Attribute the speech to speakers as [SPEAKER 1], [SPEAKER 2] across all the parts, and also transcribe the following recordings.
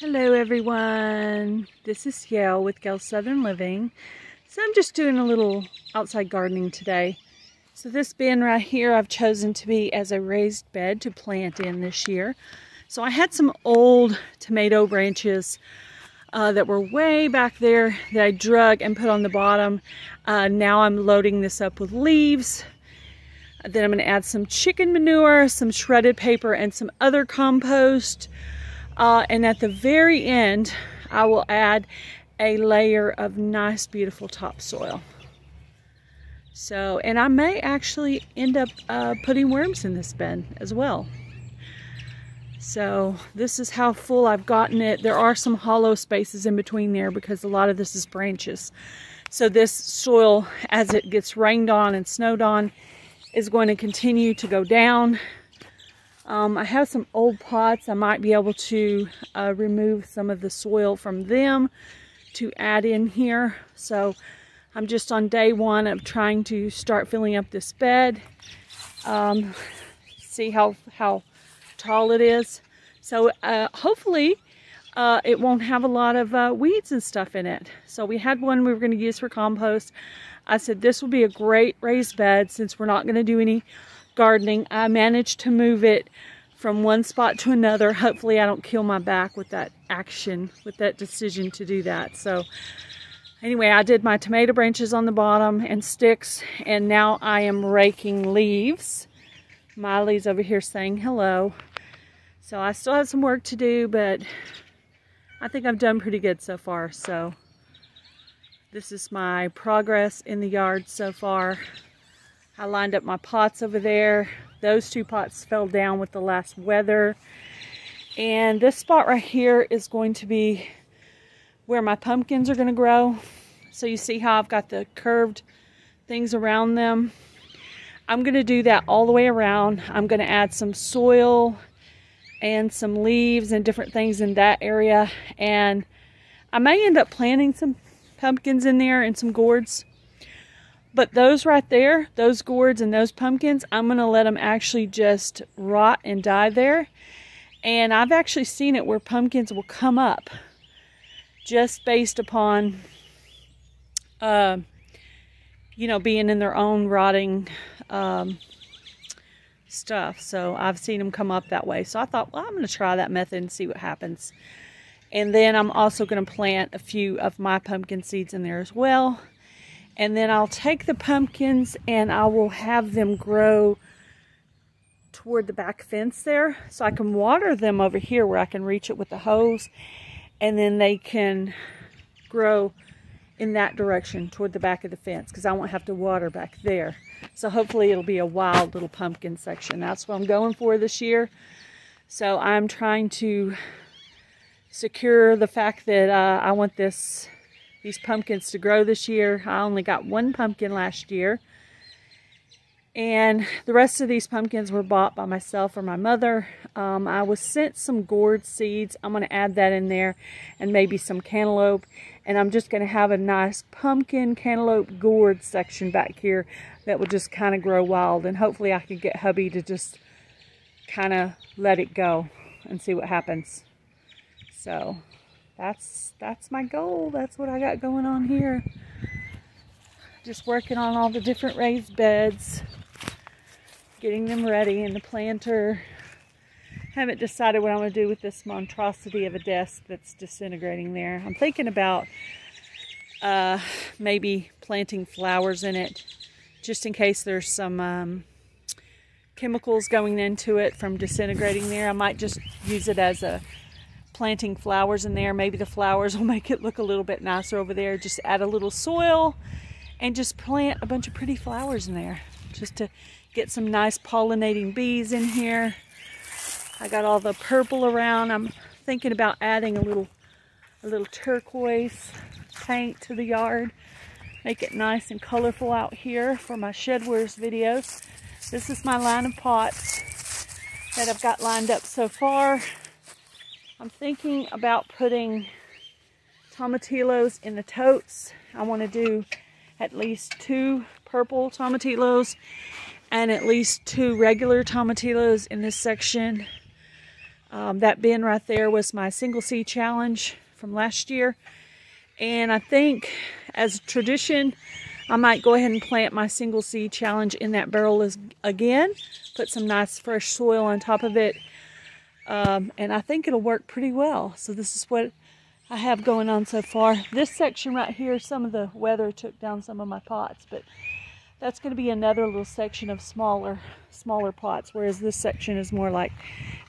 [SPEAKER 1] Hello everyone, this is Gail with Gail's Southern Living. So I'm just doing a little outside gardening today. So this bin right here I've chosen to be as a raised bed to plant in this year. So I had some old tomato branches that were way back there that I drug and put on the bottom. Now I'm loading this up with leaves. Then I'm going to add some chicken manure, some shredded paper, and some other compost. And at the very end, I will add a layer of nice, beautiful topsoil. So, and I may actually end up putting worms in this bin as well. So this is how full I've gotten it. There are some hollow spaces in between there because a lot of this is branches. So this soil, as it gets rained on and snowed on, is going to continue to go down. I have some old pots. I might be able to remove some of the soil from them to add in here. So I'm just on day one of trying to start filling up this bed. See how tall it is. So hopefully it won't have a lot of weeds and stuff in it. So we had one we were going to use for compost. I said this will be a great raised bed since we're not going to do any gardening. I managed to move it from one spot to another. Hopefully I don't kill my back with that action, with that decision to do that. So anyway, I did my tomato branches on the bottom and sticks, and now I am raking leaves. Miley's over here saying hello. So I still have some work to do, but I think I've done pretty good so far. So this is my progress in the yard so far. I lined up my pots over there. Those two pots fell down with the last weather. And this spot right here is going to be where my pumpkins are going to grow. So you see how I've got the curved things around them. I'm going to do that all the way around. I'm going to add some soil and some leaves and different things in that area. And I may end up planting some pumpkins in there and some gourds. But those right there, those gourds and those pumpkins, I'm going to let them actually just rot and die there. And I've actually seen it where pumpkins will come up just based upon, you know, being in their own rotting stuff. So I've seen them come up that way. So I thought, well, I'm going to try that method and see what happens. And then I'm also going to plant a few of my pumpkin seeds in there as well. And then I'll take the pumpkins and I will have them grow toward the back fence there. So I can water them over here where I can reach it with the hose. And then they can grow in that direction toward the back of the fence because I won't have to water back there. So hopefully it'll be a wild little pumpkin section. That's what I'm going for this year. So I'm trying to secure the fact that I want these pumpkins to grow this year. I only got one pumpkin last year. And the rest of these pumpkins were bought by myself or my mother. I was sent some gourd seeds. I'm going to add that in there and maybe some cantaloupe. And I'm just going to have a nice pumpkin cantaloupe gourd section back here that will just kind of grow wild. And hopefully I can get hubby to just kind of let it go and see what happens. So that's my goal. That's what I got going on here. Just working on all the different raised beds, getting them ready in the planter. Haven't decided what I'm going to do with this monstrosity of a desk that's disintegrating there. I'm thinking about maybe planting flowers in it just in case there's some chemicals going into it from disintegrating there. I might just use it as a planting flowers in there. Maybe the flowers will make it look a little bit nicer over there. Just add a little soil and just plant a bunch of pretty flowers in there just to get some nice pollinating bees in here. I got all the purple around. I'm thinking about adding a little turquoise paint to the yard. Make it nice and colorful out here for my Shedwares videos. This is my line of pots that I've got lined up so far. I'm thinking about putting tomatillos in the totes. I want to do at least 2 purple tomatillos and at least 2 regular tomatillos in this section. That bin right there was my single seed challenge from last year. And I think as tradition, I might go ahead and plant my single seed challenge in that barrel again. Put some nice fresh soil on top of it. And I think it'll work pretty well. So this is what I have going on so far. This section right here, some of the weather took down some of my pots, but that's going to be another little section of smaller pots, whereas this section is more like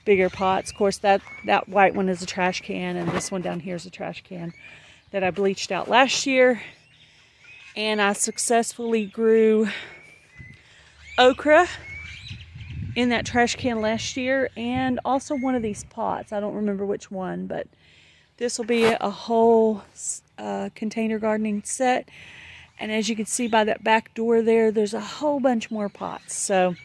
[SPEAKER 1] bigger pots. Of course, that white one is a trash can, and this one down here is a trash can that I bleached out last year. And I successfully grew okra in that trash can last year, and also one of these pots. I don't remember which one, but this will be a whole container gardening set. And as you can see by that back door there, there's a whole bunch more pots. So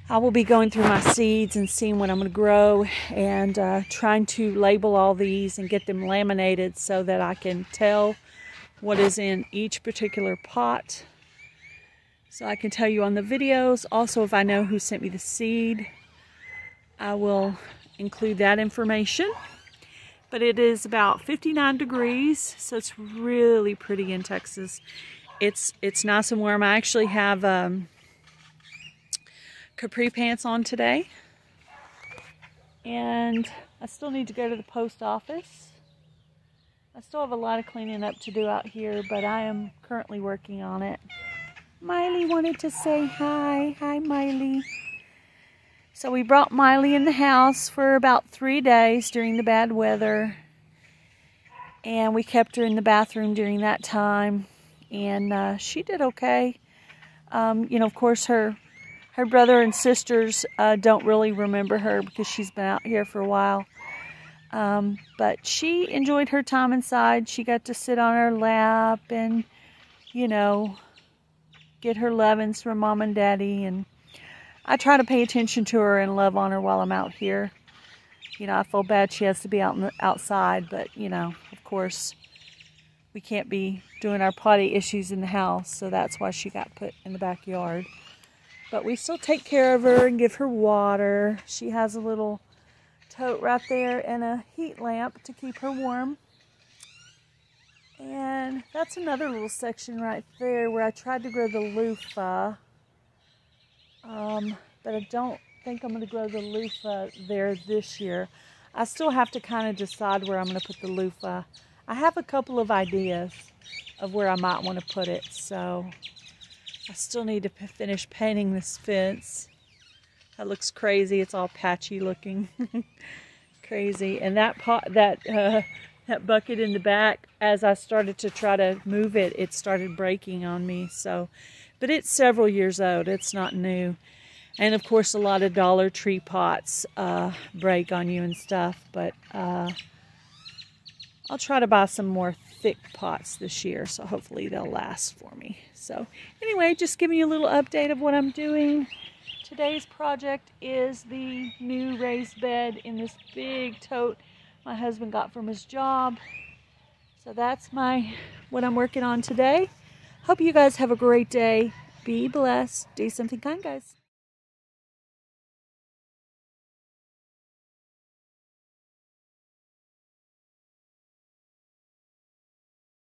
[SPEAKER 1] I will be going through my seeds and seeing what I'm going to grow, and trying to label all these and get them laminated so that I can tell what is in each particular pot. So I can tell you on the videos. Also, if I know who sent me the seed, I will include that information. But it is about 59 degrees, so it's really pretty in Texas. It's nice and warm. I actually have capri pants on today. And I still need to go to the post office. I still have a lot of cleaning up to do out here, but I am currently working on it. Miley wanted to say hi. Hi, Miley. So we brought Miley in the house for about 3 days during the bad weather. And we kept her in the bathroom during that time. And she did okay. You know, of course, her brother and sisters don't really remember her because she's been out here for a while. But she enjoyed her time inside. She got to sit on her lap and, you know, get her lovings from Mom and Daddy. And I try to pay attention to her and love on her while I'm out here. You know, I feel bad she has to be outside, but, you know, of course, we can't be doing our potty issues in the house, so that's why she got put in the backyard. But we still take care of her and give her water. She has a little tote right there and a heat lamp to keep her warm. And that's another little section right there where I tried to grow the loofah. But I don't think I'm going to grow the loofah there this year. I still have to kind of decide where I'm going to put the loofah. I have a couple of ideas of where I might want to put it, so I still need to finish painting this fence. That looks crazy. It's all patchy looking. Crazy. And that bucket in the back, as I started to try to move it, it started breaking on me. So, but it's several years old. It's not new. And of course, a lot of Dollar Tree pots break on you and stuff. But I'll try to buy some more thick pots this year, so hopefully they'll last for me. So anyway, just giving you a little update of what I'm doing. Today's project is the new raised bed in this big tote my husband got from his job. So that's what I'm working on today. Hope you guys have a great day. Be blessed. Do something kind, guys.